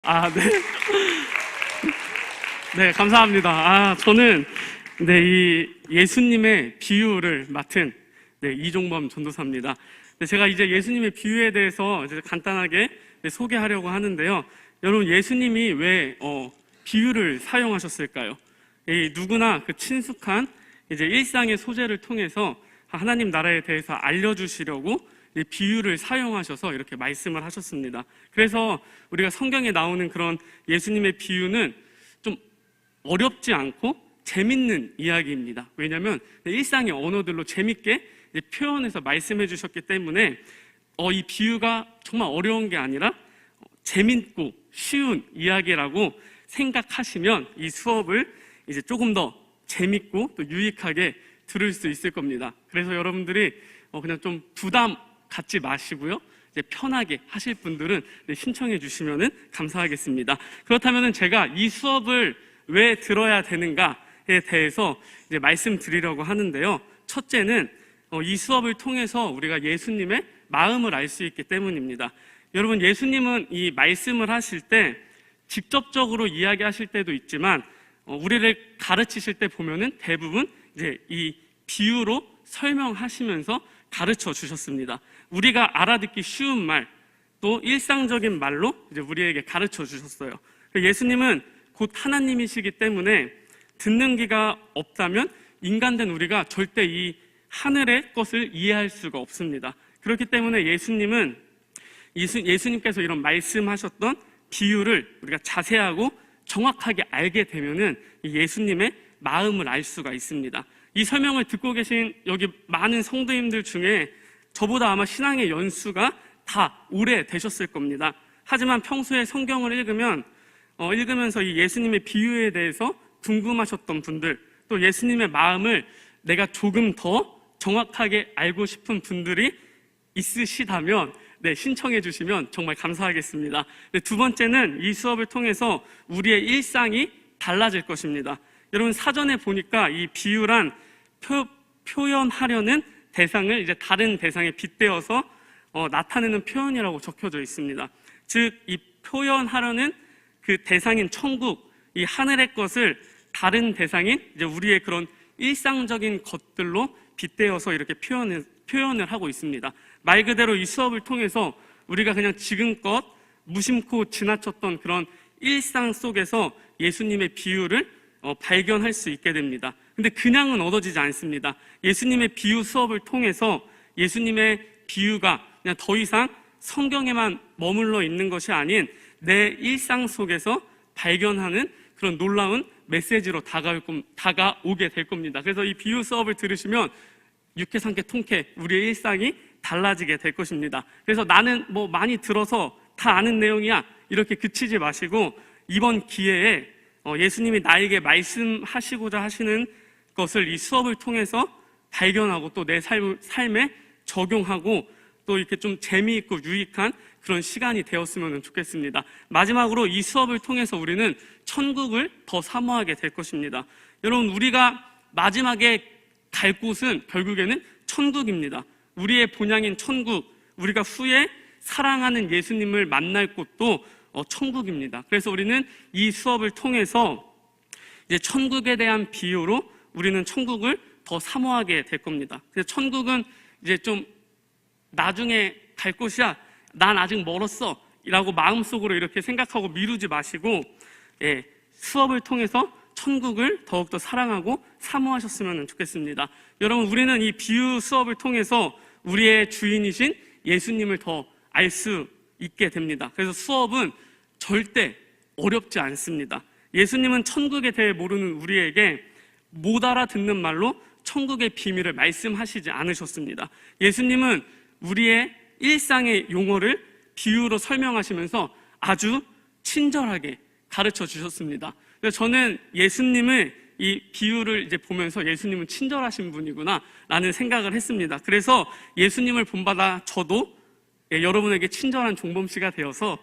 네. 네, 감사합니다. 저는 이 예수님의 비유를 맡은 이종범 전도사입니다. 제가 이제 예수님의 비유에 대해서 이제 간단하게 소개하려고 하는데요. 여러분, 예수님이 왜 비유를 사용하셨을까요? 누구나 그 친숙한 이제 일상의 소재를 통해서 하나님 나라에 대해서 알려주시려고 비유를 사용하셔서 이렇게 말씀을 하셨습니다. 그래서 우리가 성경에 나오는 그런 예수님의 비유는 좀 어렵지 않고 재밌는 이야기입니다. 왜냐하면 일상의 언어들로 재밌게 표현해서 말씀해 주셨기 때문에 이 비유가 정말 어려운 게 아니라 재밌고 쉬운 이야기라고 생각하시면 이 수업을 이제 조금 더 재밌고 또 유익하게 들을 수 있을 겁니다. 그래서 여러분들이 그냥 좀 부담 갖지 마시고요. 이제 편하게 하실 분들은 신청해 주시면 감사하겠습니다. 그렇다면 제가 이 수업을 왜 들어야 되는가에 대해서 이제 말씀드리려고 하는데요. 첫째는 이 수업을 통해서 우리가 예수님의 마음을 알 수 있기 때문입니다. 여러분, 예수님은 이 말씀을 하실 때 직접적으로 이야기하실 때도 있지만 우리를 가르치실 때 보면은 대부분 이제 이 비유로 설명하시면서 가르쳐 주셨습니다. 우리가 알아듣기 쉬운 말, 또 일상적인 말로 이제 우리에게 가르쳐 주셨어요. 예수님은 곧 하나님이시기 때문에 듣는 귀가 없다면 인간된 우리가 절대 이 하늘의 것을 이해할 수가 없습니다. 그렇기 때문에 예수님께서 이런 말씀하셨던 비유를 우리가 자세하고 정확하게 알게 되면은 예수님의 마음을 알 수가 있습니다. 이 설명을 듣고 계신 여기 많은 성도님들 중에 저보다 아마 신앙의 연수가 다 오래 되셨을 겁니다. 하지만 평소에 성경을 읽으면서 이 예수님의 비유에 대해서 궁금하셨던 분들, 또 예수님의 마음을 내가 조금 더 정확하게 알고 싶은 분들이 있으시다면 신청해 주시면 정말 감사하겠습니다. 두 번째는 이 수업을 통해서 우리의 일상이 달라질 것입니다. 여러분, 사전에 보니까 이 비유란 표현하려는 대상을 이제 다른 대상에 빗대어서 나타내는 표현이라고 적혀져 있습니다. 즉, 이 표현하려는 그 대상인 천국, 이 하늘의 것을 다른 대상인 이제 우리의 그런 일상적인 것들로 빗대어서 이렇게 표현을 하고 있습니다. 말 그대로 이 수업을 통해서 우리가 그냥 지금껏 무심코 지나쳤던 그런 일상 속에서 예수님의 비유를 발견할 수 있게 됩니다. 근데 그냥은 얻어지지 않습니다. 예수님의 비유 수업을 통해서 예수님의 비유가 그냥 더 이상 성경에만 머물러 있는 것이 아닌 내 일상 속에서 발견하는 그런 놀라운 메시지로 다가오게 될 겁니다. 그래서 이 비유 수업을 들으시면 육회, 삼회, 통쾌 우리의 일상이 달라지게 될 것입니다. 그래서 나는 많이 들어서 다 아는 내용이야 이렇게 그치지 마시고 이번 기회에 예수님이 나에게 말씀하시고자 하시는 것을 이 수업을 통해서 발견하고 또 내 삶에 적용하고 또 이렇게 좀 재미있고 유익한 그런 시간이 되었으면 좋겠습니다. 마지막으로 이 수업을 통해서 우리는 천국을 더 사모하게 될 것입니다. 여러분, 우리가 마지막에 갈 곳은 결국에는 천국입니다. 우리의 본향인 천국, 우리가 후에 사랑하는 예수님을 만날 곳도 천국입니다. 그래서 우리는 이 수업을 통해서 이제 천국에 대한 비유로 우리는 천국을 더 사모하게 될 겁니다. 그래서 천국은 이제 좀 나중에 갈 곳이야, 난 아직 멀었어 라고 마음속으로 이렇게 생각하고 미루지 마시고 수업을 통해서 천국을 더욱더 사랑하고 사모하셨으면 좋겠습니다. 여러분, 우리는 이 비유 수업을 통해서 우리의 주인이신 예수님을 더 알 수 있게 됩니다. 그래서 수업은 절대 어렵지 않습니다. 예수님은 천국에 대해 모르는 우리에게 못 알아듣는 말로 천국의 비밀을 말씀하시지 않으셨습니다. 예수님은 우리의 일상의 용어를 비유로 설명하시면서 아주 친절하게 가르쳐 주셨습니다. 저는 예수님을 이 비유를 이제 보면서 예수님은 친절하신 분이구나 라는 생각을 했습니다. 그래서 예수님을 본받아 저도 여러분에게 친절한 종범 씨가 되어서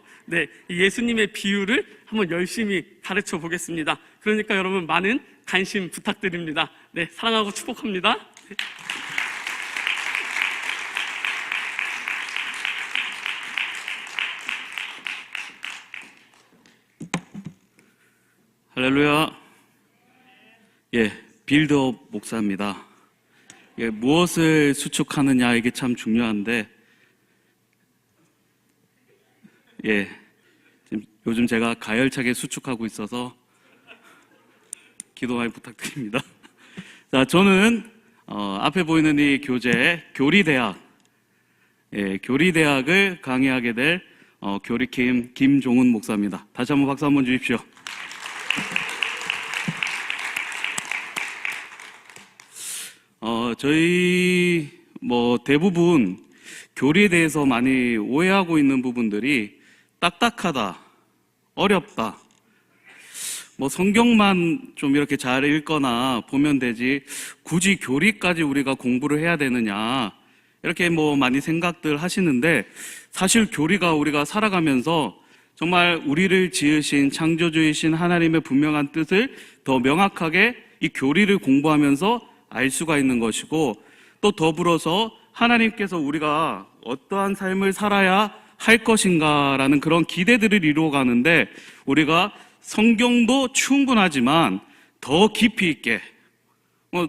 예수님의 비유를 한번 열심히 가르쳐 보겠습니다. 그러니까 여러분, 많은 관심 부탁드립니다. 사랑하고 축복합니다. 할렐루야. 예, 빌드업 목사입니다. 예, 무엇을 수축하느냐 이게 참 중요한데, 예, 지금 요즘 제가 가열차게 수축하고 있어서 기도 많이 부탁드립니다. 자, 저는 앞에 보이는 이 교재 교리대학, 예, 교리대학을 강의하게 될 교리킴 김종훈 목사입니다. 다시 한번 박수 한번 주십시오. 저희 대부분 교리에 대해서 많이 오해하고 있는 부분들이 딱딱하다, 어렵다, 성경만 좀 이렇게 잘 읽거나 보면 되지 굳이 교리까지 우리가 공부를 해야 되느냐 이렇게 많이 생각들 하시는데, 사실 교리가 우리가 살아가면서 정말 우리를 지으신 창조주이신 하나님의 분명한 뜻을 더 명확하게 이 교리를 공부하면서 알 수가 있는 것이고, 또 더불어서 하나님께서 우리가 어떠한 삶을 살아야 할 것인가라는 그런 기대들을 이루어가는데, 우리가 성경도 충분하지만 더 깊이 있게,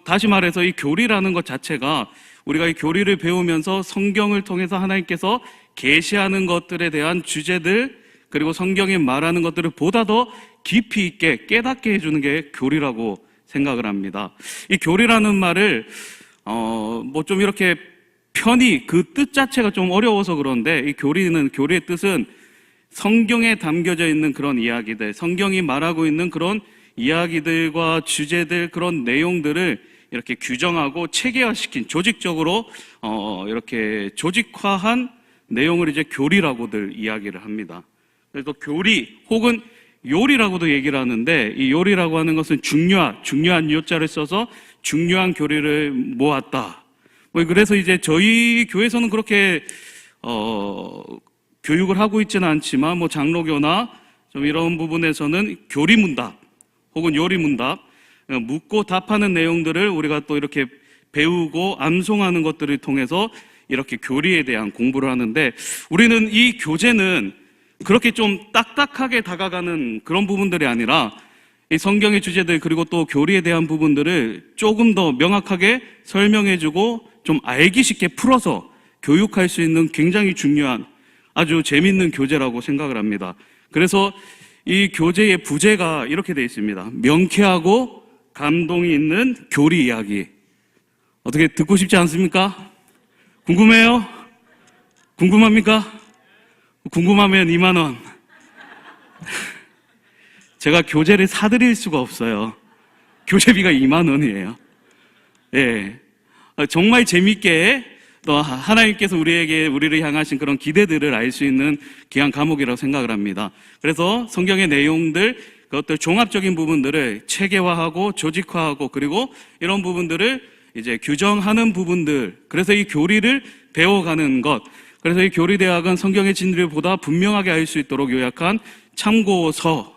다시 말해서 이 교리라는 것 자체가 우리가 이 교리를 배우면서 성경을 통해서 하나님께서 계시하는 것들에 대한 주제들, 그리고 성경이 말하는 것들을 보다 더 깊이 있게 깨닫게 해주는 게 교리라고 생각을 합니다. 이 교리라는 말을 좀 이렇게 편히 그 뜻 자체가 좀 어려워서 그런데, 이 교리의 뜻은 성경에 담겨져 있는 그런 이야기들, 성경이 말하고 있는 그런 이야기들과 주제들, 그런 내용들을 이렇게 규정하고 체계화시킨, 조직적으로 이렇게 조직화한 내용을 이제 교리라고들 이야기를 합니다. 그래서 교리 혹은 요리라고도 얘기를 하는데, 이 요리라고 하는 것은 중요한 요자를 써서 중요한 교리를 모았다. 그래서 이제 저희 교회에서는 그렇게 교육을 하고 있지는 않지만 장로교나 좀 이런 부분에서는 교리문답 혹은 요리문답, 묻고 답하는 내용들을 우리가 또 이렇게 배우고 암송하는 것들을 통해서 이렇게 교리에 대한 공부를 하는데, 우리는 이 교재는 그렇게 좀 딱딱하게 다가가는 그런 부분들이 아니라 이 성경의 주제들, 그리고 또 교리에 대한 부분들을 조금 더 명확하게 설명해주고 좀 알기 쉽게 풀어서 교육할 수 있는 굉장히 중요한 아주 재밌는 교재라고 생각을 합니다. 그래서 이 교재의 부제가 이렇게 되어 있습니다. 명쾌하고 감동이 있는 교리 이야기. 어떻게 듣고 싶지 않습니까? 궁금해요? 궁금합니까? 궁금하면 2만 원. 제가 교재를 사드릴 수가 없어요. 교재비가 2만 원이에요. 예, 정말 재밌게 또 하나님께서 우리를 향하신 그런 기대들을 알 수 있는 귀한 과목이라고 생각을 합니다. 그래서 성경의 내용들, 그것들 종합적인 부분들을 체계화하고 조직화하고, 그리고 이런 부분들을 이제 규정하는 부분들, 그래서 이 교리를 배워가는 것, 그래서 이 교리대학은 성경의 진리를 보다 분명하게 알 수 있도록 요약한 참고서라고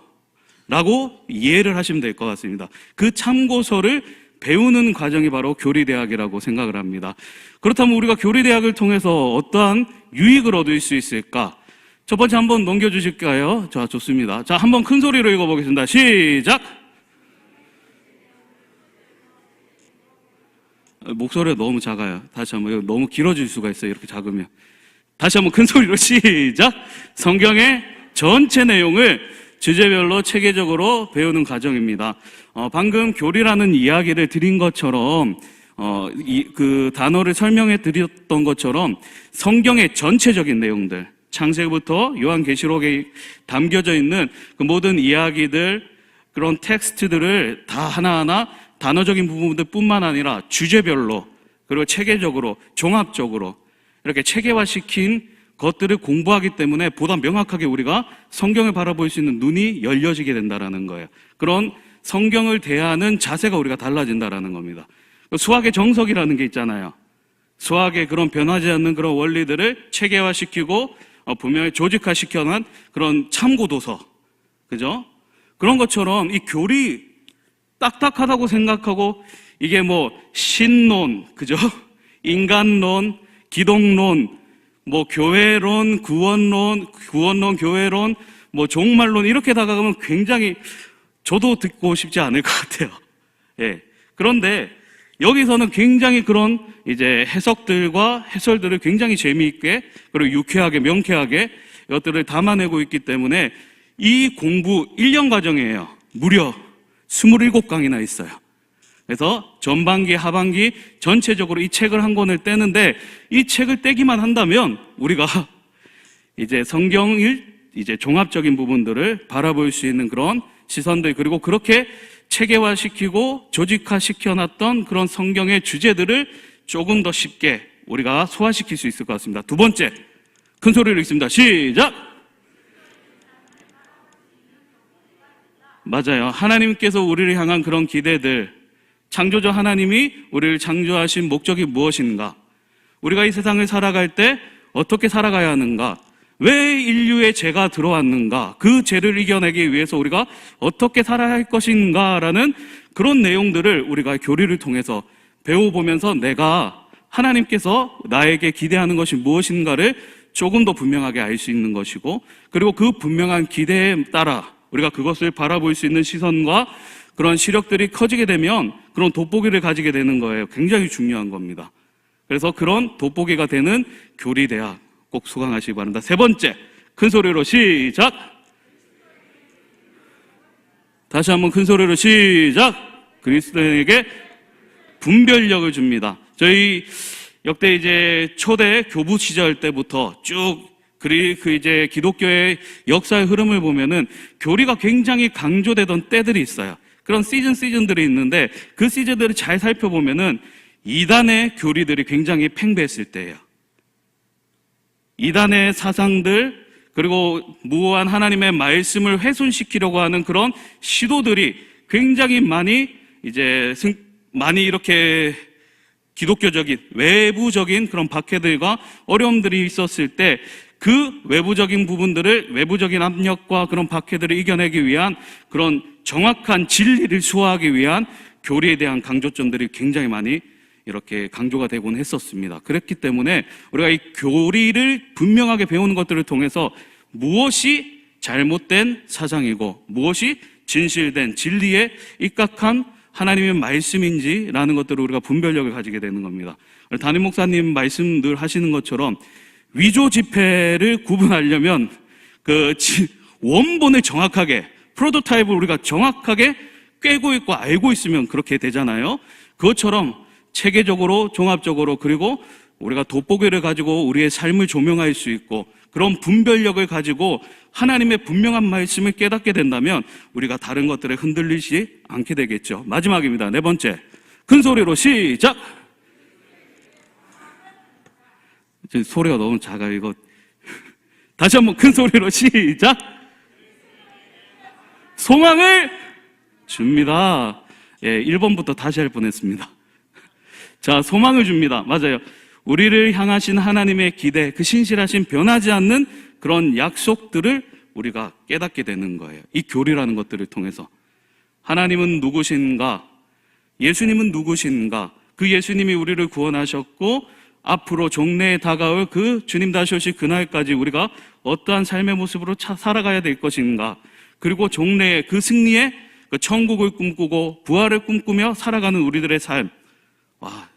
이해를 하시면 될 것 같습니다. 그 참고서를 배우는 과정이 바로 교리대학이라고 생각을 합니다. 그렇다면 우리가 교리대학을 통해서 어떠한 유익을 얻을 수 있을까? 첫 번째 한번 넘겨주실까요? 자, 좋습니다. 자, 한번 큰 소리로 읽어보겠습니다. 시작! 목소리가 너무 작아요. 다시 한번, 너무 길어질 수가 있어요. 이렇게 작으면. 다시 한번 큰 소리로 시작! 성경의 전체 내용을 주제별로 체계적으로 배우는 과정입니다. 방금 교리라는 이야기를 드린 것처럼, 그 단어를 설명해 드렸던 것처럼 성경의 전체적인 내용들, 창세기부터 요한계시록에 담겨져 있는 그 모든 이야기들, 그런 텍스트들을 다 하나하나 단어적인 부분들 뿐만 아니라 주제별로, 그리고 체계적으로, 종합적으로 이렇게 체계화시킨 것들을 공부하기 때문에 보다 명확하게 우리가 성경을 바라볼 수 있는 눈이 열려지게 된다는 거예요. 그런 성경을 대하는 자세가 우리가 달라진다는 겁니다. 수학의 정석이라는 게 있잖아요. 수학의 그런 변하지 않는 그런 원리들을 체계화시키고 분명히 조직화시켜놓은 그런 참고도서, 그죠? 그런 것처럼 이 교리 딱딱하다고 생각하고 이게 신론, 그죠? 인간론, 기독론, 교회론, 구원론, 교회론, 종말론 이렇게 다가가면 굉장히 저도 듣고 싶지 않을 것 같아요. 예. 그런데 여기서는 굉장히 그런 이제 해석들과 해설들을 굉장히 재미있게 그리고 유쾌하게 명쾌하게 이것들을 담아내고 있기 때문에 이 공부 1년 과정이에요. 무려 27강이나 있어요. 그래서 전반기, 하반기 전체적으로 이 책을 한 권을 떼는데 이 책을 떼기만 한다면 우리가 이제 성경을 이제 종합적인 부분들을 바라볼 수 있는 그런 시선들 그리고 그렇게 체계화시키고 조직화시켜놨던 그런 성경의 주제들을 조금 더 쉽게 우리가 소화시킬 수 있을 것 같습니다. 두 번째, 큰 소리로 읽습니다. 시작! 맞아요. 하나님께서 우리를 향한 그런 기대들, 창조주 하나님이 우리를 창조하신 목적이 무엇인가? 우리가 이 세상을 살아갈 때 어떻게 살아가야 하는가? 왜 인류의 죄가 들어왔는가? 그 죄를 이겨내기 위해서 우리가 어떻게 살아야 할 것인가라는 그런 내용들을 우리가 교리를 통해서 배워보면서 내가 하나님께서 나에게 기대하는 것이 무엇인가를 조금 더 분명하게 알 수 있는 것이고 그리고 그 분명한 기대에 따라 우리가 그것을 바라볼 수 있는 시선과 그런 시력들이 커지게 되면 그런 돋보기를 가지게 되는 거예요. 굉장히 중요한 겁니다. 그래서 그런 돋보기가 되는 교리대학 꼭 수강하시기 바랍니다. 세 번째, 큰 소리로 시작! 다시 한번 큰 소리로 시작! 그리스도인에게 분별력을 줍니다. 저희 역대 이제 초대 교부 시절 때부터 쭉 그 이제 기독교의 역사의 흐름을 보면은 교리가 굉장히 강조되던 때들이 있어요. 그런 시즌들이 있는데 그 시즌들을 잘 살펴보면은 이단의 교리들이 굉장히 팽배했을 때예요. 이단의 사상들 그리고 무고한 하나님의 말씀을 훼손시키려고 하는 그런 시도들이 굉장히 많이 이렇게 기독교적인 외부적인 그런 박해들과 어려움들이 있었을 때 그 외부적인 부분들을 외부적인 압력과 그런 박해들을 이겨내기 위한 그런 정확한 진리를 수호하기 위한 교리에 대한 강조점들이 굉장히 많이 이렇게 강조가 되곤 했었습니다. 그랬기 때문에 우리가 이 교리를 분명하게 배우는 것들을 통해서 무엇이 잘못된 사상이고 무엇이 진실된 진리에 입각한 하나님의 말씀인지라는 것들을 우리가 분별력을 가지게 되는 겁니다. 담임 목사님 말씀 늘 하시는 것처럼 위조 지폐를 구분하려면 그 원본을 정확하게 프로토타입을 우리가 정확하게 꿰고 있고 알고 있으면 그렇게 되잖아요. 그것처럼 체계적으로 종합적으로 그리고 우리가 돋보기를 가지고 우리의 삶을 조명할 수 있고 그런 분별력을 가지고 하나님의 분명한 말씀을 깨닫게 된다면 우리가 다른 것들에 흔들리지 않게 되겠죠. 마지막입니다. 네 번째, 큰 소리로 시작! 소리가 너무 작아요. 이거 다시 한번 큰 소리로 시작! 소망을 줍니다. 예, 1번부터 다시 할 뻔했습니다. 자, 소망을 줍니다. 맞아요. 우리를 향하신 하나님의 기대, 그 신실하신 변하지 않는 그런 약속들을 우리가 깨닫게 되는 거예요. 이 교리라는 것들을 통해서. 하나님은 누구신가? 예수님은 누구신가? 그 예수님이 우리를 구원하셨고 앞으로 종래에 다가올 그 주님 다시 오실 그날까지 우리가 어떠한 삶의 모습으로 살아가야 될 것인가? 그리고 종래의 그 승리의 그 천국을 꿈꾸고 부활을 꿈꾸며 살아가는 우리들의 삶. 와,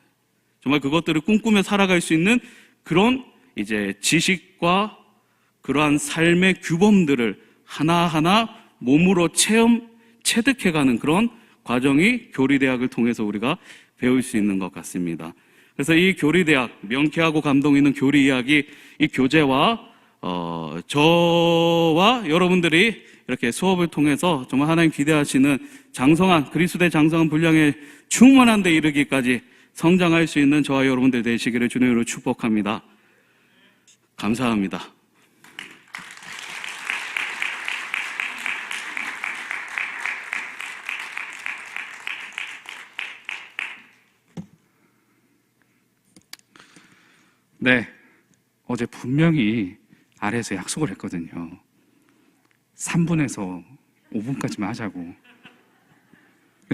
정말 그것들을 꿈꾸며 살아갈 수 있는 그런 이제 지식과 그러한 삶의 규범들을 하나하나 몸으로 체득해가는 그런 과정이 교리대학을 통해서 우리가 배울 수 있는 것 같습니다. 그래서 이 교리대학, 명쾌하고 감동 있는 교리 이야기, 이 교재와 저와 여러분들이 이렇게 수업을 통해서 정말 하나님 기대하시는 장성한 그리스도의 장성한 분량에 충만한 데 이르기까지 성장할 수 있는 저와 여러분들 되시기를 주님으로 축복합니다. 감사합니다. 네, 어제 분명히 아래에서 약속을 했거든요. 3분에서 5분까지만 하자고.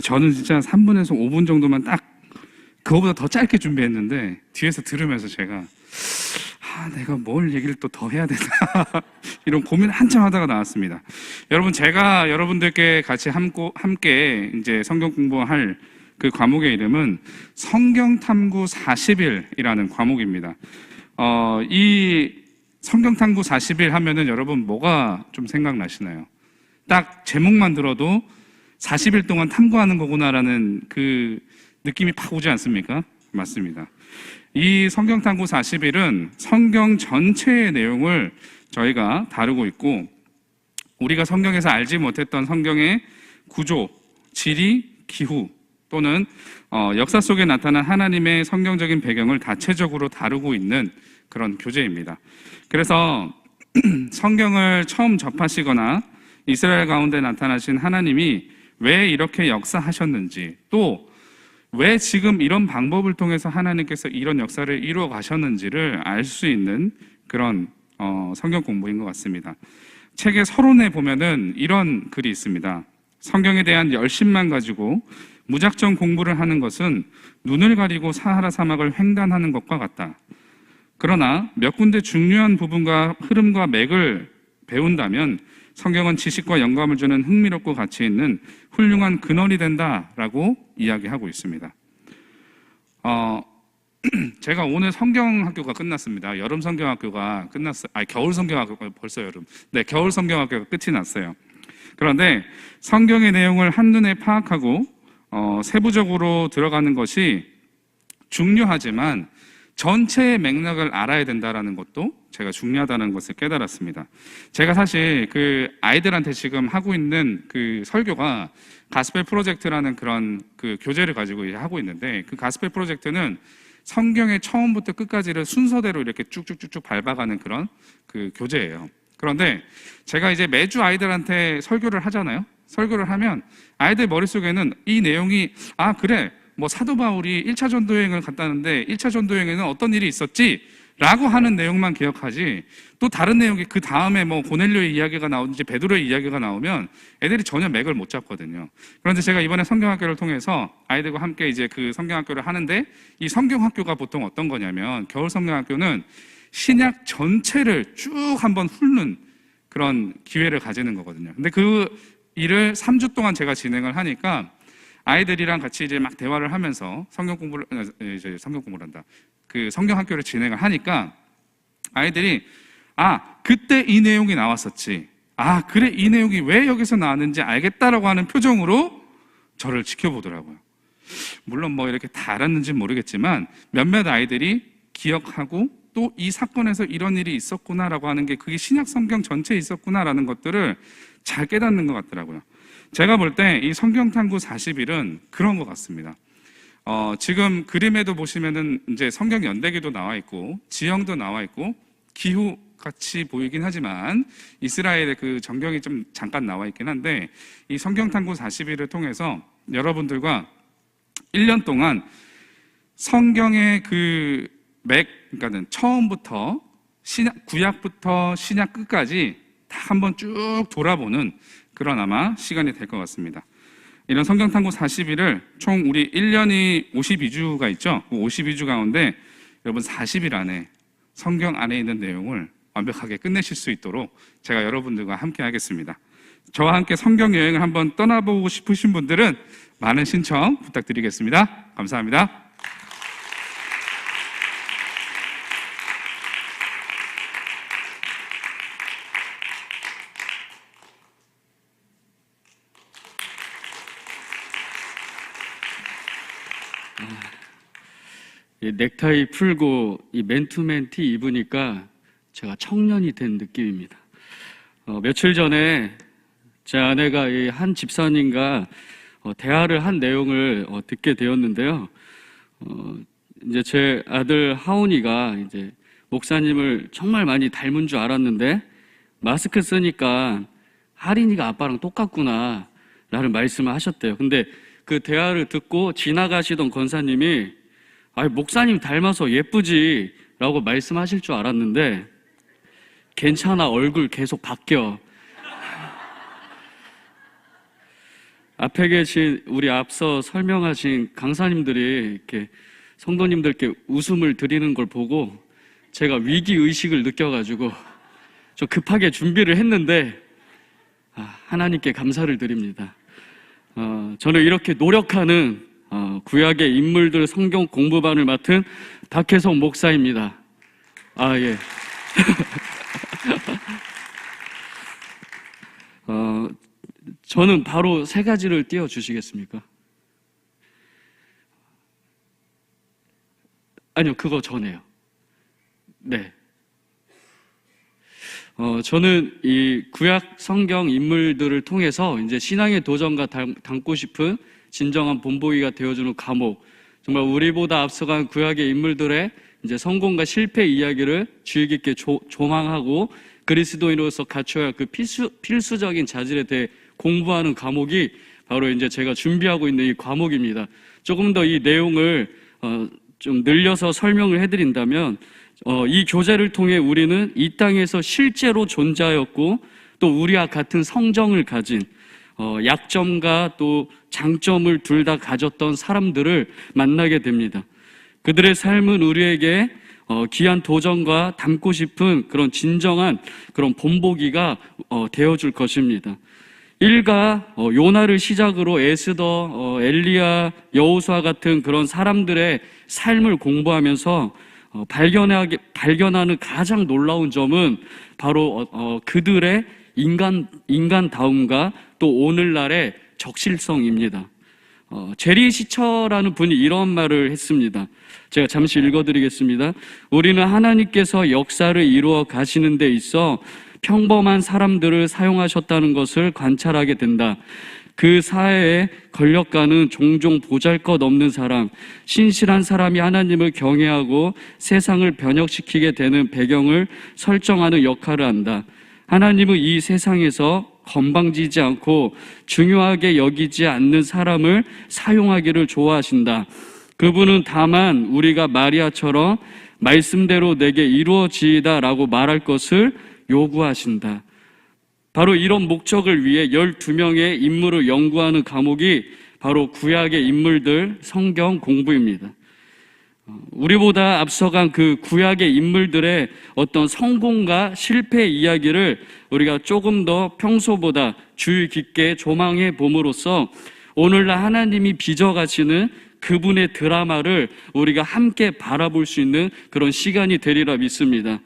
저는 진짜 3분에서 5분 정도만 딱 그거보다 더 짧게 준비했는데 뒤에서 들으면서 제가 내가 뭘 얘기를 또 더 해야 되나 이런 고민 한참 하다가 나왔습니다. 여러분, 제가 여러분들께 같이 함께 이제 성경 공부할 그 과목의 이름은 성경탐구 40일이라는 과목입니다. 이 성경탐구 40일 하면은 여러분 뭐가 좀 생각나시나요? 딱 제목만 들어도 40일 동안 탐구하는 거구나라는 그 느낌이 팍 오지 않습니까? 맞습니다. 이 성경탐구 40일은 성경 전체의 내용을 저희가 다루고 있고, 우리가 성경에서 알지 못했던 성경의 구조, 지리, 기후 또는 역사 속에 나타난 하나님의 성경적인 배경을 다체적으로 다루고 있는 그런 교재입니다. 그래서 성경을 처음 접하시거나 이스라엘 가운데 나타나신 하나님이 왜 이렇게 역사하셨는지, 또 왜 지금 이런 방법을 통해서 하나님께서 이런 역사를 이루어 가셨는지를 알 수 있는 그런 성경 공부인 것 같습니다. 책의 서론에 보면은 이런 글이 있습니다. 성경에 대한 열심만 가지고 무작정 공부를 하는 것은 눈을 가리고 사하라 사막을 횡단하는 것과 같다. 그러나 몇 군데 중요한 부분과 흐름과 맥을 배운다면 성경은 지식과 영감을 주는 흥미롭고 가치 있는 훌륭한 근원이 된다라고 이야기하고 있습니다. 제가 오늘 성경학교가 끝났습니다. 여름 성경학교가 끝났어요. 겨울 성경학교가 벌써 여름. 네, 겨울 성경학교가 끝이 났어요. 그런데 성경의 내용을 한눈에 파악하고 세부적으로 들어가는 것이 중요하지만 전체의 맥락을 알아야 된다는 것도 제가 중요하다는 것을 깨달았습니다. 제가 사실 그 아이들한테 지금 하고 있는 그 설교가 가스펠 프로젝트라는 그런 그 교재를 가지고 하고 있는데, 그 가스펠 프로젝트는 성경의 처음부터 끝까지를 순서대로 이렇게 쭉쭉쭉쭉 밟아가는 그런 그 교재예요. 그런데 제가 이제 매주 아이들한테 설교를 하잖아요. 설교를 하면 아이들 머릿속에는 이 내용이 그래, 뭐 사도 바울이 1차 전도여행을 갔다는데 1차 전도여행에는 어떤 일이 있었지? 라고 하는 내용만 기억하지, 또 다른 내용이 그 다음에 뭐 고넬료의 이야기가 나오든지 베드로의 이야기가 나오면 애들이 전혀 맥을 못 잡거든요. 그런데 제가 이번에 성경학교를 통해서 아이들과 함께 이제 그 성경학교를 하는데, 이 성경학교가 보통 어떤 거냐면, 겨울 성경학교는 신약 전체를 쭉 한번 훑는 그런 기회를 가지는 거거든요. 근데 그 일을 3주 동안 제가 진행을 하니까 아이들이랑 같이 이제 막 대화를 하면서 성경 공부를 한다. 그 성경 학교를 진행을 하니까 아이들이 그때 이 내용이 나왔었지. 그래, 이 내용이 왜 여기서 나왔는지 알겠다라고 하는 표정으로 저를 지켜보더라고요. 물론 뭐 이렇게 다 알았는지는 모르겠지만 몇몇 아이들이 기억하고, 또 이 사건에서 이런 일이 있었구나라고 하는 게, 그게 신약 성경 전체에 있었구나라는 것들을 잘 깨닫는 것 같더라고요. 제가 볼 때 이 성경탐구 40일은 그런 것 같습니다. 지금 그림에도 보시면은 이제 성경 연대기도 나와 있고 지형도 나와 있고 기후 같이 보이긴 하지만 이스라엘의 그 전경이 좀 잠깐 나와 있긴 한데, 이 성경탐구 40일을 통해서 여러분들과 1년 동안 성경의 그 그러니까는 처음부터 구약부터 신약 끝까지 다 한번 쭉 돌아보는 그런 아마 시간이 될 것 같습니다. 이런 성경탐구 40일을 총 우리 1년이 52주가 있죠. 52주 가운데 여러분 40일 안에 성경 안에 있는 내용을 완벽하게 끝내실 수 있도록 제가 여러분들과 함께 하겠습니다. 저와 함께 성경 여행을 한번 떠나보고 싶으신 분들은 많은 신청 부탁드리겠습니다. 감사합니다. 넥타이 풀고 이 맨투맨 티 입으니까 제가 청년이 된 느낌입니다. 며칠 전에 제 아내가 이 한 집사님과 대화를 한 내용을 듣게 되었는데요. 이제 제 아들 하온이가 이제 목사님을 정말 많이 닮은 줄 알았는데 마스크 쓰니까 하린이가 아빠랑 똑같구나 라는 말씀을 하셨대요. 근데 그 대화를 듣고 지나가시던 권사님이 목사님 닮아서 예쁘지 라고 말씀하실 줄 알았는데 괜찮아, 얼굴 계속 바뀌어. 앞에 계신 우리 앞서 설명하신 강사님들이 이렇게 성도님들께 웃음을 드리는 걸 보고 제가 위기 의식을 느껴가지고 좀 급하게 준비를 했는데 하나님께 감사를 드립니다. 저는 이렇게 노력하는 구약의 인물들 성경 공부반을 맡은 박혜성 목사입니다. 예. 저는 바로 세 가지를 띄워주시겠습니까? 아니요, 그거 전에요. 네. 저는 이 구약 성경 인물들을 통해서 이제 신앙의 도전과 닮고 싶은 진정한 본보기가 되어주는 과목, 정말 우리보다 앞서간 구약의 인물들의 이제 성공과 실패 이야기를 주의 깊게 조망하고 그리스도인으로서 갖춰야 할 그 필수적인 자질에 대해 공부하는 과목이 바로 이제 제가 준비하고 있는 이 과목입니다. 조금 더 이 내용을 좀 늘려서 설명을 해드린다면 이 교재를 통해 우리는 이 땅에서 실제로 존재하였고 또 우리와 같은 성정을 가진 약점과 또 장점을 둘 다 가졌던 사람들을 만나게 됩니다. 그들의 삶은 우리에게 귀한 도전과 닮고 싶은 그런 진정한 그런 본보기가 되어줄 것입니다. 일가 요나를 시작으로 에스더, 엘리야, 여호수아 같은 그런 사람들의 삶을 공부하면서 발견하는 가장 놀라운 점은 바로 그들의 인간다움과 또 오늘날의 적실성입니다. 제리 시처라는 분이 이런 말을 했습니다. 제가 잠시 읽어드리겠습니다. 우리는 하나님께서 역사를 이루어 가시는 데 있어 평범한 사람들을 사용하셨다는 것을 관찰하게 된다. 그 사회에 권력가는 종종 보잘것없는 사람, 신실한 사람이 하나님을 경외하고 세상을 변혁시키게 되는 배경을 설정하는 역할을 한다. 하나님은 이 세상에서 건방지지 않고 중요하게 여기지 않는 사람을 사용하기를 좋아하신다. 그분은 다만 우리가 마리아처럼 말씀대로 내게 이루어지이다라고 말할 것을 요구하신다. 바로 이런 목적을 위해 12명의 인물을 연구하는 과목이 바로 구약의 인물들 성경 공부입니다. 우리보다 앞서간 그 구약의 인물들의 어떤 성공과 실패 이야기를 우리가 조금 더 평소보다 주의 깊게 조망해 봄으로써 오늘날 하나님이 빚어가시는 그분의 드라마를 우리가 함께 바라볼 수 있는 그런 시간이 되리라 믿습니다.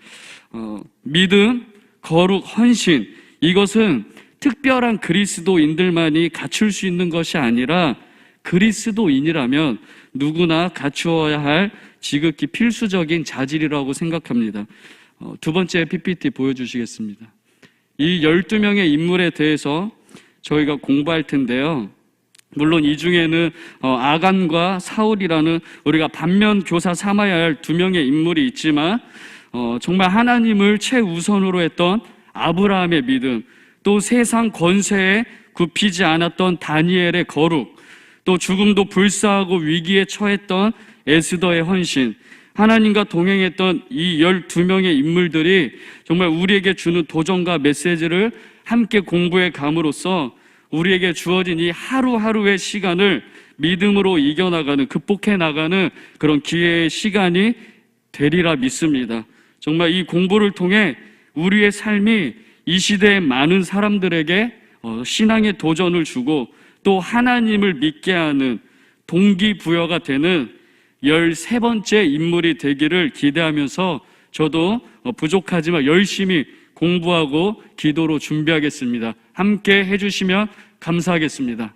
믿음, 거룩, 헌신, 이것은 특별한 그리스도인들만이 갖출 수 있는 것이 아니라 그리스도인이라면 누구나 갖추어야 할 지극히 필수적인 자질이라고 생각합니다. 두 번째 PPT 보여주시겠습니다. 이 12명의 인물에 대해서 저희가 공부할 텐데요. 물론 이 중에는 아간과 사울이라는 우리가 반면 교사 삼아야 할 두 명의 인물이 있지만 정말 하나님을 최우선으로 했던 아브라함의 믿음, 또 세상 권세에 굽히지 않았던 다니엘의 거룩, 또 죽음도 불사하고 위기에 처했던 에스더의 헌신, 하나님과 동행했던 이 12명의 인물들이 정말 우리에게 주는 도전과 메시지를 함께 공부해 감으로써 우리에게 주어진 이 하루하루의 시간을 믿음으로 이겨나가는, 극복해 나가는 그런 기회의 시간이 되리라 믿습니다. 정말 이 공부를 통해 우리의 삶이 이 시대의 많은 사람들에게 신앙의 도전을 주고 또 하나님을 믿게 하는 동기부여가 되는 13번째 인물이 되기를 기대하면서 저도 부족하지만 열심히 공부하고 기도로 준비하겠습니다. 함께 해주시면 감사하겠습니다.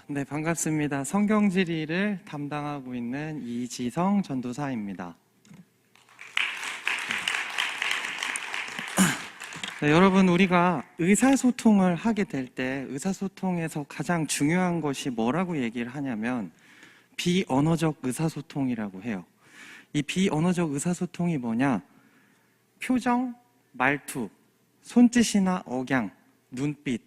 네, 반갑습니다. 성경지리를 담당하고 있는 이지성 전도사입니다. 네, 여러분, 우리가 의사소통을 하게 될 때 의사소통에서 가장 중요한 것이 뭐라고 얘기를 하냐면 비언어적 의사소통이라고 해요. 이 비언어적 의사소통이 뭐냐? 표정, 말투, 손짓이나 억양, 눈빛,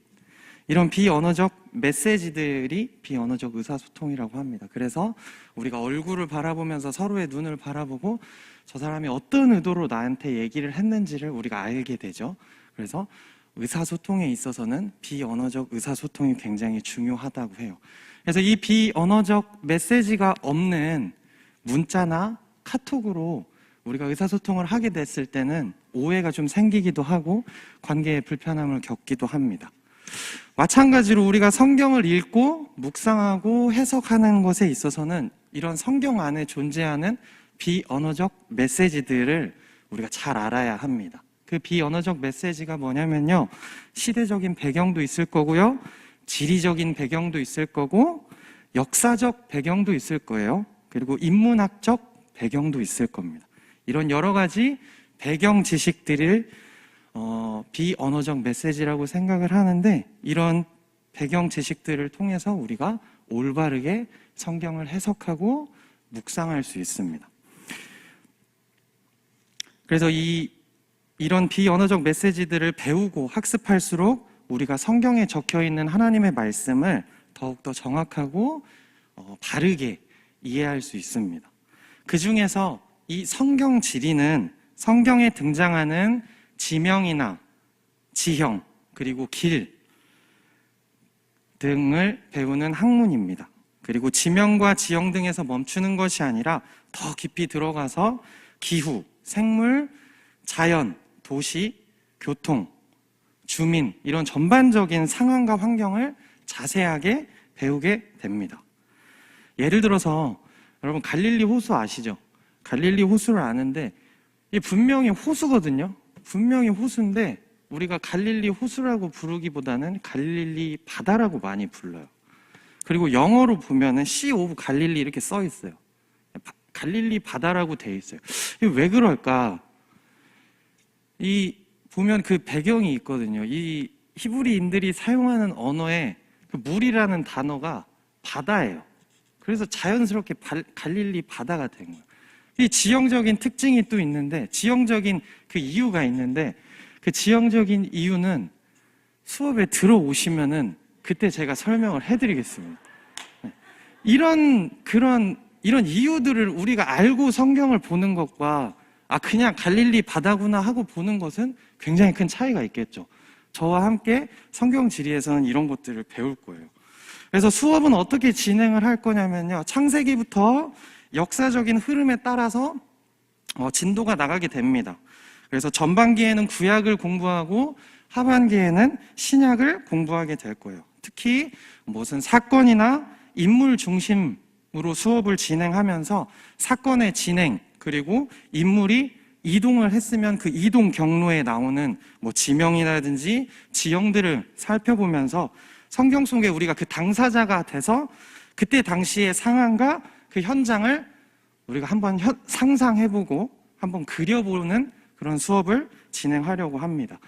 이런 비언어적 메시지들이 비언어적 의사소통이라고 합니다. 그래서 우리가 얼굴을 바라보면서 서로의 눈을 바라보고 저 사람이 어떤 의도로 나한테 얘기를 했는지를 우리가 알게 되죠. 그래서 의사소통에 있어서는 비언어적 의사소통이 굉장히 중요하다고 해요. 그래서 이 비언어적 메시지가 없는 문자나 카톡으로 우리가 의사소통을 하게 됐을 때는 오해가 좀 생기기도 하고 관계에 불편함을 겪기도 합니다. 마찬가지로 우리가 성경을 읽고 묵상하고 해석하는 것에 있어서는 이런 성경 안에 존재하는 비언어적 메시지들을 우리가 잘 알아야 합니다. 그 비언어적 메시지가 뭐냐면요, 시대적인 배경도 있을 거고요, 지리적인 배경도 있을 거고, 역사적 배경도 있을 거예요. 그리고 인문학적 배경도 있을 겁니다. 이런 여러 가지 배경 지식들을 비언어적 메시지라고 생각을 하는데, 이런 배경 지식들을 통해서 우리가 올바르게 성경을 해석하고 묵상할 수 있습니다. 그래서 이런 비언어적 메시지들을 배우고 학습할수록 우리가 성경에 적혀 있는 하나님의 말씀을 더욱더 정확하고 바르게 이해할 수 있습니다. 그 중에서 이 성경 지리는 성경에 등장하는 지명이나 지형, 그리고 길 등을 배우는 학문입니다. 그리고 지명과 지형 등에서 멈추는 것이 아니라 더 깊이 들어가서 기후, 생물, 자연, 도시, 교통, 주민, 이런 전반적인 상황과 환경을 자세하게 배우게 됩니다. 예를 들어서 여러분 갈릴리 호수 아시죠? 갈릴리 호수를 아는데 이게 분명히 호수거든요. 분명히 호수인데 우리가 갈릴리 호수라고 부르기보다는 갈릴리 바다라고 많이 불러요. 그리고 영어로 보면은 Sea of 갈릴리 이렇게 써 있어요. 갈릴리 바다라고 돼 있어요. 이게 왜 그럴까? 보면 그 배경이 있거든요. 이 히브리인들이 사용하는 언어에 그 물이라는 단어가 바다예요. 그래서 자연스럽게 갈릴리 바다가 된 거예요. 이 지형적인 특징이 또 있는데, 지형적인 그 이유가 있는데, 그 지형적인 이유는 수업에 들어오시면은 그때 제가 설명을 해드리겠습니다. 이런 이유들을 우리가 알고 성경을 보는 것과 그냥 갈릴리 바다구나 하고 보는 것은 굉장히 큰 차이가 있겠죠. 저와 함께 성경 지리에서는 이런 것들을 배울 거예요. 그래서 수업은 어떻게 진행을 할 거냐면요, 창세기부터 역사적인 흐름에 따라서 진도가 나가게 됩니다. 그래서 전반기에는 구약을 공부하고 하반기에는 신약을 공부하게 될 거예요. 특히 무슨 사건이나 인물 중심으로 수업을 진행하면서 사건의 진행, 그리고 인물이 이동을 했으면 그 이동 경로에 나오는 지명이라든지 지형들을 살펴보면서 성경 속에 우리가 그 당사자가 돼서 그때 당시의 상황과 그 현장을 우리가 한번 상상해보고 한번 그려보는 그런 수업을 진행하려고 합니다.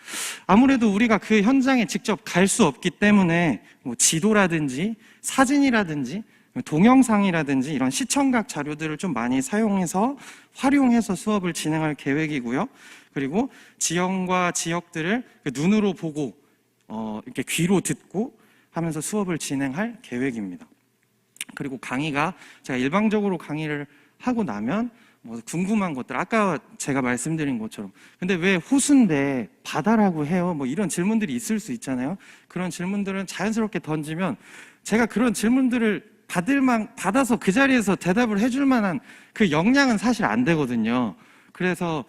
아무래도 우리가 그 현장에 직접 갈 수 없기 때문에 지도라든지 사진이라든지 동영상이라든지 이런 시청각 자료들을 좀 많이 사용해서 활용해서 수업을 진행할 계획이고요. 그리고 지형과 지역들을 눈으로 보고 이렇게 귀로 듣고 하면서 수업을 진행할 계획입니다. 그리고 강의가 제가 일방적으로 강의를 하고 나면 궁금한 것들, 아까 제가 말씀드린 것처럼 근데 왜 호수인데 바다라고 해요? 이런 질문들이 있을 수 있잖아요. 그런 질문들은 자연스럽게 던지면 제가 그런 질문들을 받아서 그 자리에서 대답을 해줄 만한 그 역량은 사실 안 되거든요. 그래서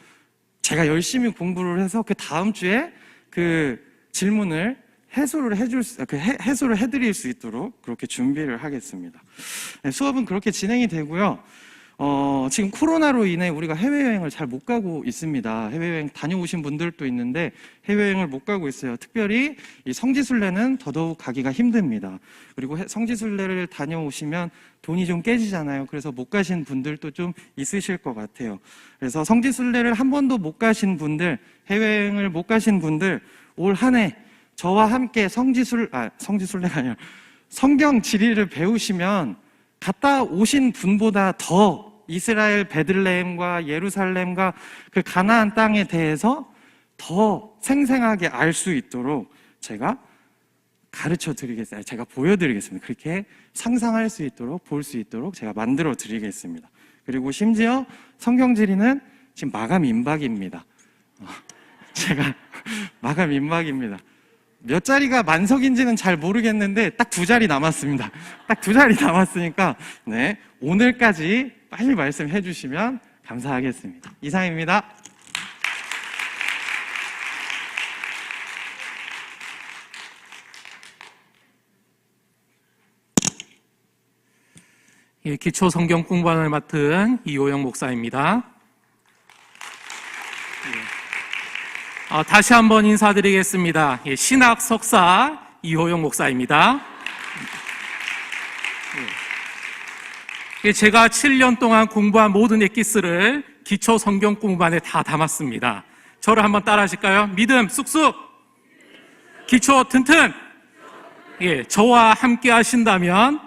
제가 열심히 공부를 해서 그 다음 주에 그 질문을 해소를 해드릴 수 있도록 그렇게 준비를 하겠습니다. 수업은 그렇게 진행이 되고요. 지금 코로나로 인해 우리가 해외여행을 잘 못 가고 있습니다. 해외여행 다녀오신 분들도 있는데 해외여행을 못 가고 있어요. 특별히 이 성지순례는 더더욱 가기가 힘듭니다. 그리고 성지순례를 다녀오시면 돈이 좀 깨지잖아요. 그래서 못 가신 분들도 좀 있으실 것 같아요. 그래서 성지순례를 한 번도 못 가신 분들, 해외여행을 못 가신 분들, 올 한 해 저와 함께 성지순례가 아니라 성경 지리를 배우시면 갔다 오신 분보다 더 이스라엘 베들레헴과 예루살렘과 그 가나안 땅에 대해서 더 생생하게 알 수 있도록 제가 가르쳐 드리겠습니다. 제가 보여드리겠습니다. 그렇게 상상할 수 있도록, 볼 수 있도록 제가 만들어 드리겠습니다. 그리고 심지어 성경지리는 지금 마감 임박입니다. 제가 마감 임박입니다. 몇 자리가 만석인지는 잘 모르겠는데 딱 2자리 남았습니다. 딱 2자리 남았으니까 네, 오늘까지 빨리 말씀해 주시면 감사하겠습니다. 이상입니다. 예, 기초 성경 공부반을 맡은 이호영 목사입니다. 다시 한번 인사드리겠습니다. 예, 신학 석사 이호영 목사입니다. 예, 제가 7년 동안 공부한 모든 엑기스를 기초 성경 공부반에 다 담았습니다. 저를 한번 따라 하실까요? 믿음 쑥쑥, 기초 튼튼. 예, 저와 함께 하신다면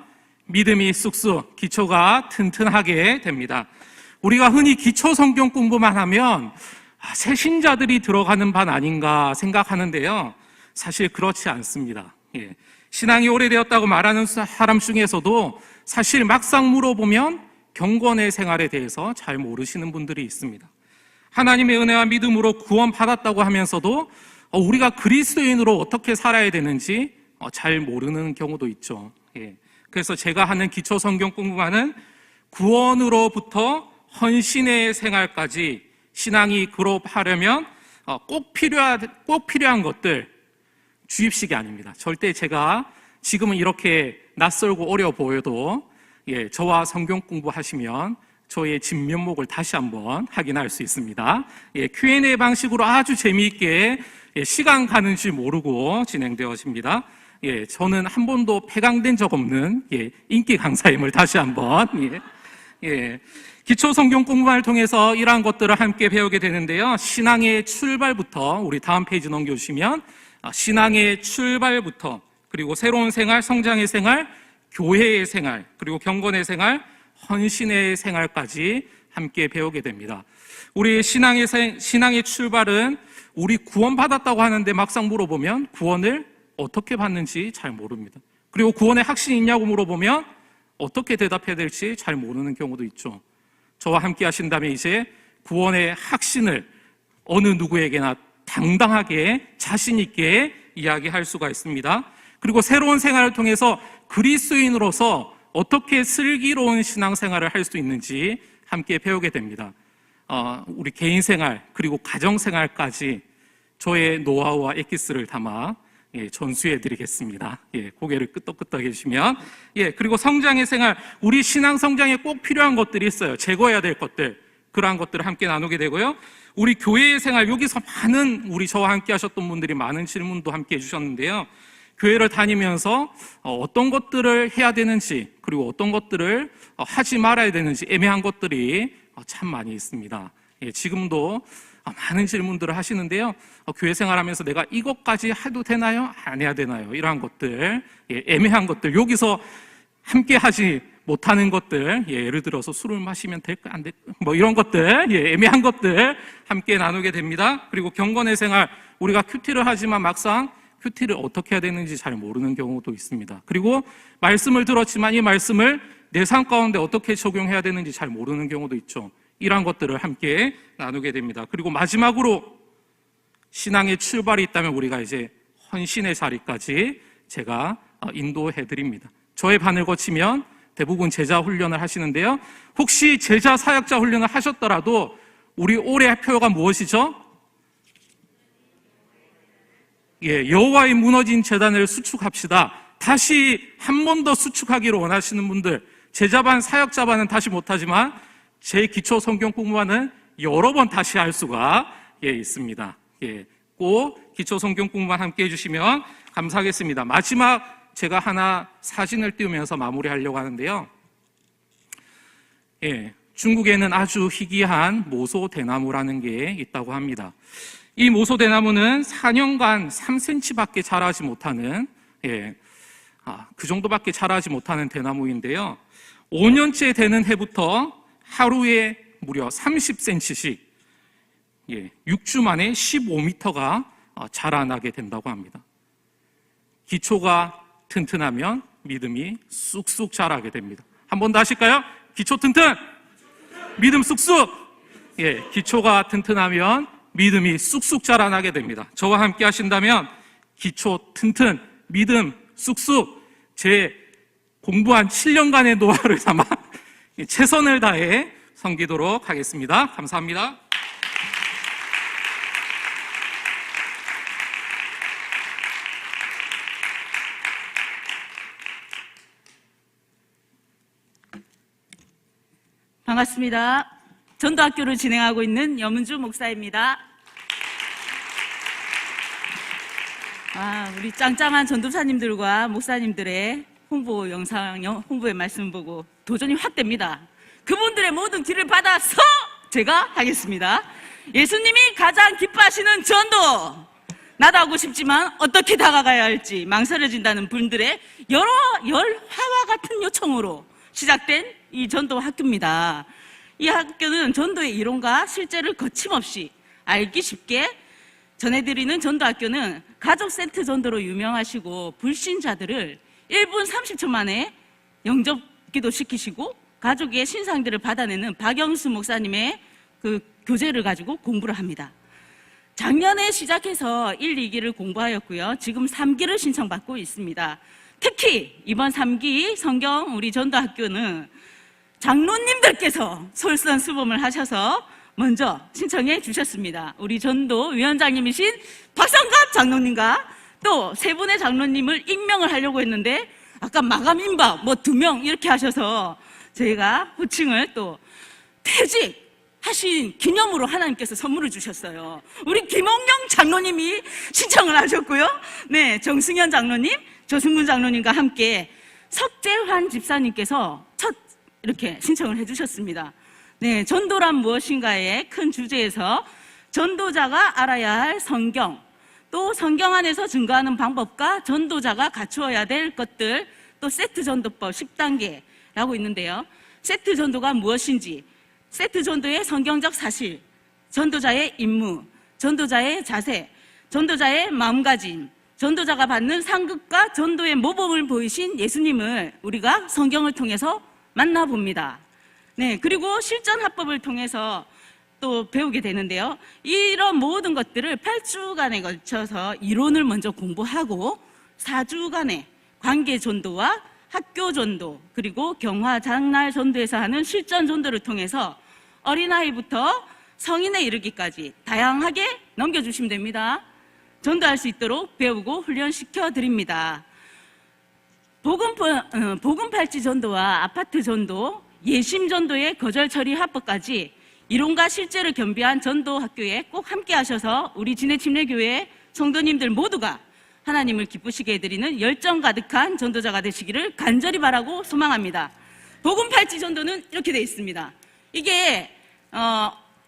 믿음이 쑥쑥, 기초가 튼튼하게 됩니다. 우리가 흔히 기초 성경 공부만 하면 새신자들이 들어가는 반 아닌가 생각하는데요. 사실 그렇지 않습니다. 예. 신앙이 오래되었다고 말하는 사람 중에서도 사실 막상 물어보면 경건의 생활에 대해서 잘 모르시는 분들이 있습니다. 하나님의 은혜와 믿음으로 구원받았다고 하면서도 우리가 그리스도인으로 어떻게 살아야 되는지 잘 모르는 경우도 있죠. 예. 그래서 제가 하는 기초 성경 공부반은 구원으로부터 헌신의 생활까지 신앙이 그룹하려면 꼭 필요한 것들, 주입식이 아닙니다. 절대 제가 지금은 이렇게 낯설고 어려워 보여도 예, 저와 성경 공부하시면 저의 진면목을 다시 한번 확인할 수 있습니다. 예, Q&A 방식으로 아주 재미있게 시간 가는 줄 모르고 진행되어집니다. 예, 저는 한 번도 폐강된 적 없는 인기 강사임을 다시 한번 기초 성경 공부를 통해서 이러한 것들을 함께 배우게 되는데요. 신앙의 출발부터 우리 다음 페이지 넘겨주시면 신앙의 출발부터 그리고 새로운 생활, 성장의 생활, 교회의 생활, 그리고 경건의 생활, 헌신의 생활까지 함께 배우게 됩니다. 우리 신앙의 출발은 우리 구원받았다고 하는데 막상 물어보면 구원을 어떻게 받는지 잘 모릅니다. 그리고 구원의 확신이 있냐고 물어보면 어떻게 대답해야 될지 잘 모르는 경우도 있죠. 저와 함께 하신다면 이제 구원의 확신을 어느 누구에게나 당당하게 자신 있게 이야기할 수가 있습니다. 그리고 새로운 생활을 통해서 그리스도인으로서 어떻게 슬기로운 신앙생활을 할 수 있는지 함께 배우게 됩니다. 우리 개인 생활 그리고 가정 생활까지 저의 노하우와 엑기스를 담아 전수해 드리겠습니다. 고개를 끄덕끄덕 해주시면. 그리고 성장의 생활, 우리 신앙 성장에 꼭 필요한 것들이 있어요. 제거해야 될 것들, 그러한 것들을 함께 나누게 되고요. 우리 교회의 생활, 여기서 많은 우리 저와 함께 하셨던 분들이 많은 질문도 함께 해주셨는데요. 교회를 다니면서 어떤 것들을 해야 되는지, 그리고 어떤 것들을 하지 말아야 되는지 애매한 것들이 참 많이 있습니다. 지금도 많은 질문들을 하시는데요. 교회 생활하면서 내가 이것까지 해도 되나요? 안 해야 되나요? 이러한 것들, 애매한 것들, 여기서 함께 하지 못하는 것들, 예를 들어서 술을 마시면 될까 안 될까, 뭐 이런 것들, 애매한 것들 함께 나누게 됩니다. 그리고 경건의 생활, 우리가 큐티를 하지만 막상 큐티를 어떻게 해야 되는지 잘 모르는 경우도 있습니다. 그리고 말씀을 들었지만 이 말씀을 내 삶 가운데 어떻게 적용해야 되는지 잘 모르는 경우도 있죠. 이러한 것들을 함께 나누게 됩니다. 그리고 마지막으로 신앙의 출발이 있다면 우리가 이제 헌신의 자리까지 제가 인도해 드립니다. 저의 반을 거치면 대부분 제자 훈련을 하시는데요. 혹시 제자 사역자 훈련을 하셨더라도 우리 올해 표가 무엇이죠? 여호와의 무너진 제단을 수축합시다. 다시 한 번 더 수축하기를 원하시는 분들, 제자반 사역자반은 다시 못하지만 제 기초 성경 공부반은 여러 번 다시 할 수가 있습니다. 꼭 기초 성경 공부반 함께 해주시면 감사하겠습니다. 마지막 제가 하나 사진을 띄우면서 마무리하려고 하는데요. 중국에는 아주 희귀한 모소대나무라는 게 있다고 합니다. 이 모소대나무는 4년간 3cm밖에 자라지 못하는 그 정도밖에 자라지 못하는 대나무인데요. 5년째 되는 해부터 하루에 무려 30cm씩 6주 만에 15m가 자라나게 된다고 합니다. 기초가 튼튼하면 믿음이 쑥쑥 자라게 됩니다. 한 번 더 하실까요? 기초 튼튼, 믿음 쑥쑥. 기초가 튼튼하면 믿음이 쑥쑥 자라나게 됩니다. 저와 함께 하신다면 기초 튼튼, 믿음 쑥쑥, 제 공부한 7년간의 노하우를 담아 최선을 다해 섬기도록 하겠습니다. 감사합니다. 반갑습니다. 전도학교를 진행하고 있는 염은주 목사입니다. 우리 짱짱한 전도사님들과 목사님들의 홍보 영상, 홍보의 말씀 보고 도전이 확 됩니다. 그분들의 모든 길을 받아서 제가 하겠습니다. 예수님이 가장 기뻐하시는 전도. 나도 하고 싶지만 어떻게 다가가야 할지 망설여진다는 분들의 여러 열화와 같은 요청으로 시작된 이 전도 학교입니다. 이 학교는 전도의 이론과 실제를 거침없이 알기 쉽게 전해드리는 전도 학교는 가족 세트 전도로 유명하시고 불신자들을 1분 30초 만에 영접 기도시키시고 가족의 신상들을 받아내는 박영수 목사님의 그 교재를 가지고 공부를 합니다. 작년에 시작해서 1, 2기를 공부하였고요. 지금 3기를 신청받고 있습니다. 특히 이번 3기 성경 우리 전도학교는 장로님들께서 솔선수범을 하셔서 먼저 신청해 주셨습니다. 우리 전도 위원장님이신 박성갑 장로님과 또 세 분의 장로님을 임명을 하려고 했는데 아까 마감 임박 2명 이렇게 하셔서 저희가 호칭을 또 퇴직하신 기념으로 하나님께서 선물을 주셨어요. 우리 김홍영 장로님이 신청을 하셨고요. 네, 정승현 장로님, 조승근 장로님과 함께 석재환 집사님께서 첫 이렇게 신청을 해주셨습니다. 네, 전도란 무엇인가의 큰 주제에서 전도자가 알아야 할 성경, 또 성경 안에서 증거하는 방법과 전도자가 갖추어야 될 것들, 또 세트 전도법 10단계라고 있는데요. 세트 전도가 무엇인지, 세트 전도의 성경적 사실, 전도자의 임무, 전도자의 자세, 전도자의 마음가짐, 전도자가 받는 상급과 전도의 모범을 보이신 예수님을 우리가 성경을 통해서 만나봅니다. 네, 그리고 실전 합법을 통해서 또 배우게 되는데요. 이런 모든 것들을 8주간에 걸쳐서 이론을 먼저 공부하고 4주간의 관계 전도와 학교 전도, 그리고 경화 장날 전도에서 하는 실전 전도를 통해서 어린아이부터 성인에 이르기까지 다양하게 넘겨주시면 됩니다. 전도할 수 있도록 배우고 훈련시켜 드립니다. 복음팔찌 전도와 아파트 전도, 예심 전도의 거절 처리 합법까지 이론과 실제를 겸비한 전도 학교에 꼭 함께 하셔서 우리 진해침례교회 성도님들 모두가 하나님을 기쁘시게 해드리는 열정 가득한 전도자가 되시기를 간절히 바라고 소망합니다. 복음팔찌 전도는 이렇게 되어 있습니다. 이게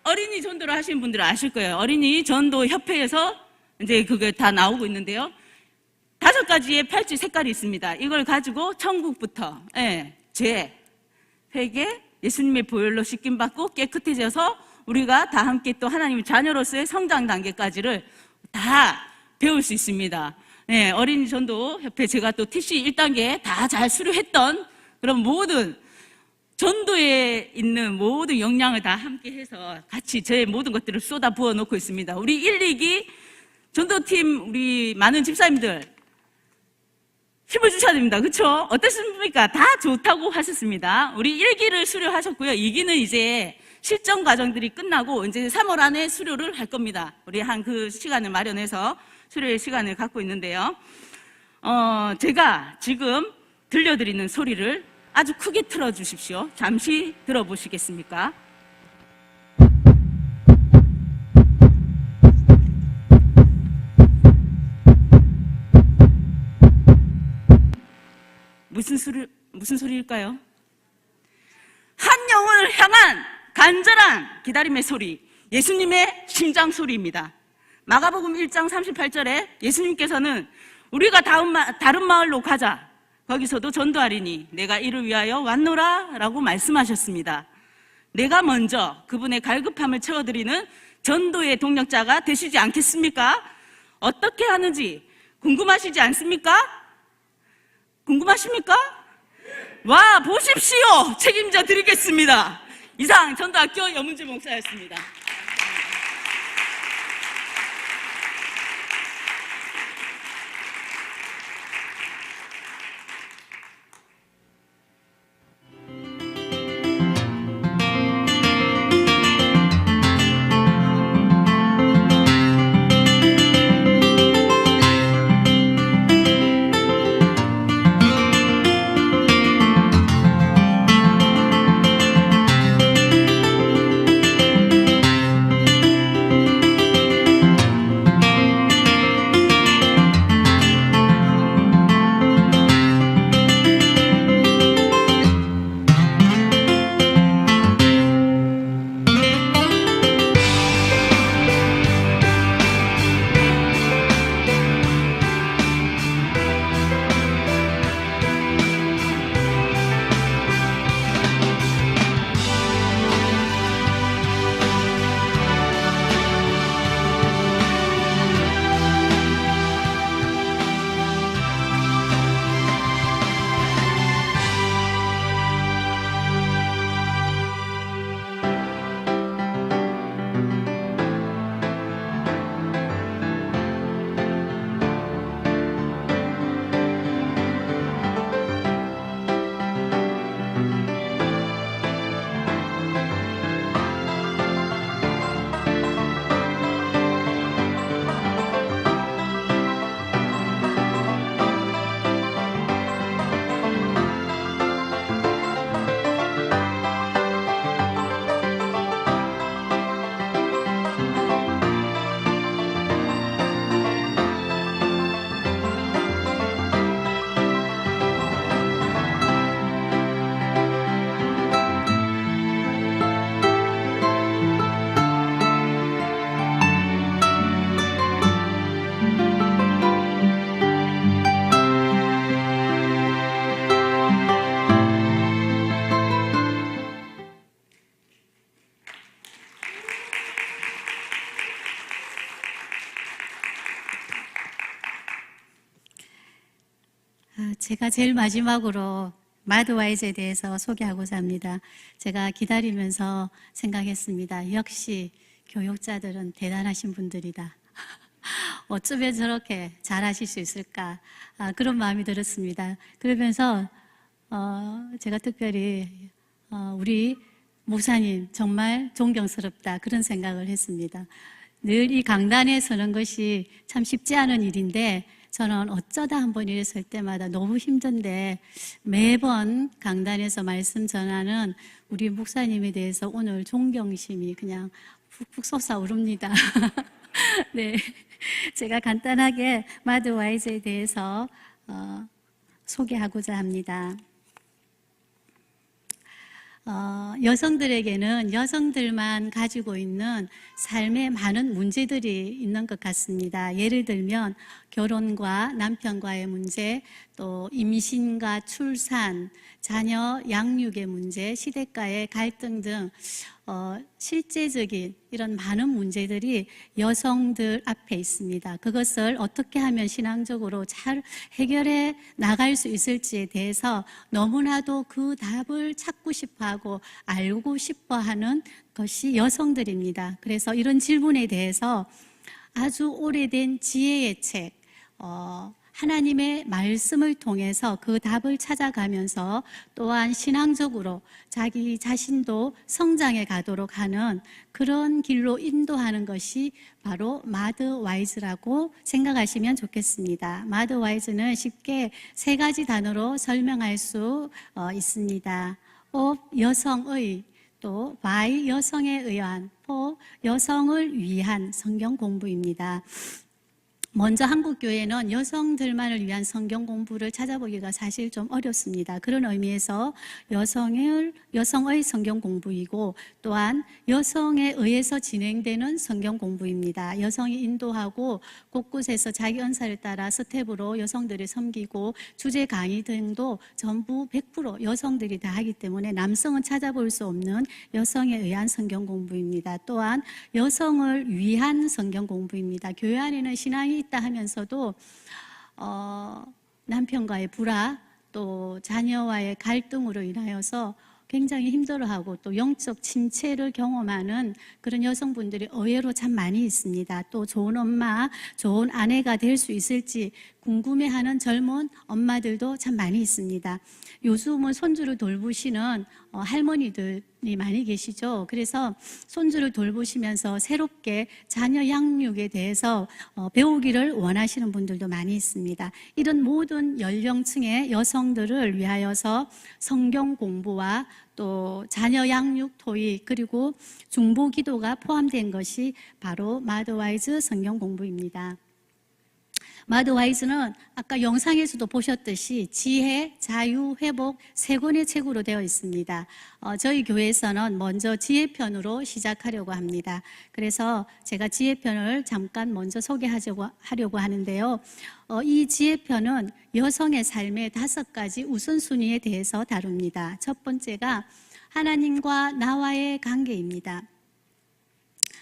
어린이 전도를 하시는 분들은 아실 거예요. 어린이 전도 협회에서 이제 그게 다 나오고 있는데요. 5가지의 팔찌 색깔이 있습니다. 이걸 가지고 천국부터 죄, 회개, 예수님의 보혈로 씻김받고 깨끗해져서 우리가 다 함께 또 하나님의 자녀로서의 성장 단계까지를 다 배울 수 있습니다. 네, 어린이 전도 협회 제가 또 TC 1단계 다 잘 수료했던 그런 모든 전도에 있는 모든 역량을 다 함께 해서 같이 저의 모든 것들을 쏟아 부어 놓고 있습니다. 우리 1, 2기 전도팀 우리 많은 집사님들 힘을 주셔야 됩니다. 그렇죠? 어땠습니까? 다 좋다고 하셨습니다. 우리 1기를 수료하셨고요. 2기는 이제 실전 과정들이 끝나고 이제 3월 안에 수료를 할 겁니다. 우리 한 그 시간을 마련해서 수료의 시간을 갖고 있는데요. 제가 지금 들려드리는 소리를 아주 크게 틀어주십시오. 잠시 들어보시겠습니까? 무슨 소리일까요? 한 영혼을 향한 간절한 기다림의 소리, 예수님의 심장 소리입니다. 마가복음 1장 38절에 예수님께서는 우리가 다른 마을로 가자. 거기서도 전도하리니 내가 이를 위하여 왔노라 라고 말씀하셨습니다. 내가 먼저 그분의 갈급함을 채워드리는 전도의 동력자가 되시지 않겠습니까? 어떻게 하는지 궁금하시지 않습니까? 궁금하십니까? 와 보십시오. 책임져 드리겠습니다. 이상 전도학교 염은주 목사였습니다. 제가 제일 마지막으로 마드와이즈에 대해서 소개하고자 합니다. 제가 기다리면서 생각했습니다. 역시 교육자들은 대단하신 분들이다. 어쩌면 저렇게 잘하실 수 있을까? 그런 마음이 들었습니다. 그러면서 제가 특별히 우리 목사님 정말 존경스럽다 그런 생각을 했습니다. 늘 이 강단에 서는 것이 참 쉽지 않은 일인데 저는 어쩌다 한번 이랬을 때마다 너무 힘든데 매번 강단에서 말씀 전하는 우리 목사님에 대해서 오늘 존경심이 그냥 푹푹 솟아오릅니다. 네, 제가 간단하게 마드와이즈에 대해서 소개하고자 합니다. 여성들에게는 여성들만 가지고 있는 삶에 많은 문제들이 있는 것 같습니다. 예를 들면 결혼과 남편과의 문제, 또 임신과 출산, 자녀 양육의 문제, 시댁과의 갈등 등 실제적인 이런 많은 문제들이 여성들 앞에 있습니다. 그것을 어떻게 하면 신앙적으로 잘 해결해 나갈 수 있을지에 대해서 너무나도 그 답을 찾고 싶어하고 알고 싶어하는 것이 여성들입니다. 그래서 이런 질문에 대해서 아주 오래된 지혜의 책, 하나님의 말씀을 통해서 그 답을 찾아가면서 또한 신앙적으로 자기 자신도 성장해 가도록 하는 그런 길로 인도하는 것이 바로 마드와이즈라고 생각하시면 좋겠습니다. 마드와이즈는 쉽게 세 가지 단어로 설명할 수 있습니다. of 여성의, 또 by 여성에 의한, for 여성을 위한 성경 공부입니다. 먼저 한국교회는 여성들만을 위한 성경 공부를 찾아보기가 사실 좀 어렵습니다. 그런 의미에서 여성의 성경 공부이고 또한 여성에 의해서 진행되는 성경 공부입니다. 여성이 인도하고 곳곳에서 자기 은사를 따라 스텝으로 여성들을 섬기고 주제 강의 등도 전부 100% 여성들이 다 하기 때문에 남성은 찾아볼 수 없는 여성에 의한 성경 공부입니다. 또한 여성을 위한 성경 공부입니다. 교회 안에는 신앙이 있다 하면서도 남편과의 불화 또 자녀와의 갈등으로 인하여서 굉장히 힘들어하고 또 영적 침체를 경험하는 그런 여성분들이 의외로 참 많이 있습니다. 또 좋은 엄마, 좋은 아내가 될 수 있을지 궁금해하는 젊은 엄마들도 참 많이 있습니다. 요즘은 손주를 돌보시는 할머니들이 많이 계시죠. 그래서 손주를 돌보시면서 새롭게 자녀 양육에 대해서 배우기를 원하시는 분들도 많이 있습니다. 이런 모든 연령층의 여성들을 위하여서 성경 공부와 또 자녀 양육 토익 그리고 중보 기도가 포함된 것이 바로 마드와이즈 성경 공부입니다. 마드와이즈는 아까 영상에서도 보셨듯이 지혜, 자유, 회복 세 권의 책으로 되어 있습니다. 저희 교회에서는 먼저 지혜편으로 시작하려고 합니다. 그래서 제가 지혜편을 잠깐 먼저 소개하려고 하는데요. 이 지혜편은 여성의 삶의 5가지 우선순위에 대해서 다룹니다. 첫 번째가 하나님과 나와의 관계입니다.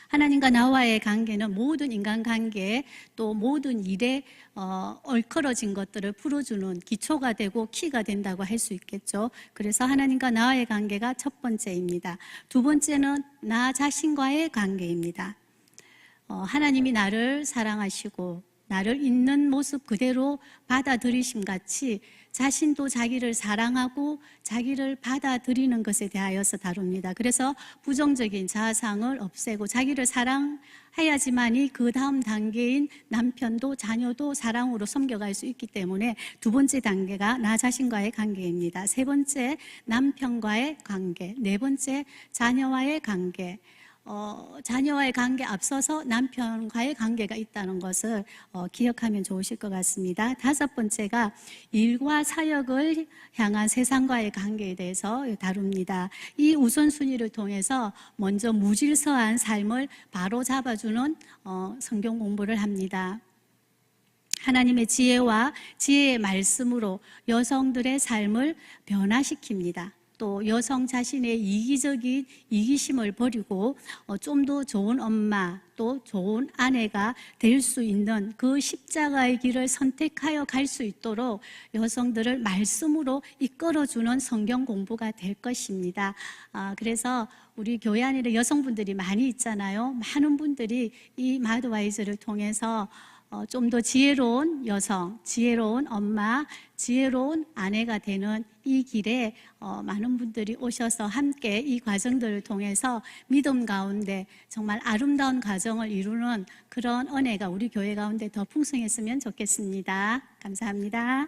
하나님과 나와의 관계는 모든 인간관계 또 모든 일에 얽혀진 것들을 풀어주는 기초가 되고 키가 된다고 할 수 있겠죠. 그래서 하나님과 나와의 관계가 첫 번째입니다. 두 번째는 나 자신과의 관계입니다. 하나님이 나를 사랑하시고 나를 있는 모습 그대로 받아들이심 같이 자신도 자기를 사랑하고 자기를 받아들이는 것에 대하여서 다룹니다. 그래서 부정적인 자아상을 없애고 자기를 사랑해야지만이 그 다음 단계인 남편도 자녀도 사랑으로 섬겨갈 수 있기 때문에 두 번째 단계가 나 자신과의 관계입니다. 세 번째 남편과의 관계, 네 번째 자녀와의 관계. 자녀와의 관계 앞서서 남편과의 관계가 있다는 것을 기억하면 좋으실 것 같습니다. 다섯 번째가 일과 사역을 향한 세상과의 관계에 대해서 다룹니다. 이 우선순위를 통해서 먼저 무질서한 삶을 바로 잡아주는 성경 공부를 합니다. 하나님의 지혜와 지혜의 말씀으로 여성들의 삶을 변화시킵니다. 또 여성 자신의 이기적인 이기심을 버리고 좀 더 좋은 엄마 또 좋은 아내가 될 수 있는 그 십자가의 길을 선택하여 갈 수 있도록 여성들을 말씀으로 이끌어주는 성경 공부가 될 것입니다. 그래서 우리 교회 안에 여성분들이 많이 있잖아요. 많은 분들이 이 마드와이즈를 통해서 좀 더 지혜로운 여성, 지혜로운 엄마, 지혜로운 아내가 되는 이 길에 많은 분들이 오셔서 함께 이 과정들을 통해서 믿음 가운데 정말 아름다운 가정을 이루는 그런 은혜가 우리 교회 가운데 더 풍성했으면 좋겠습니다. 감사합니다.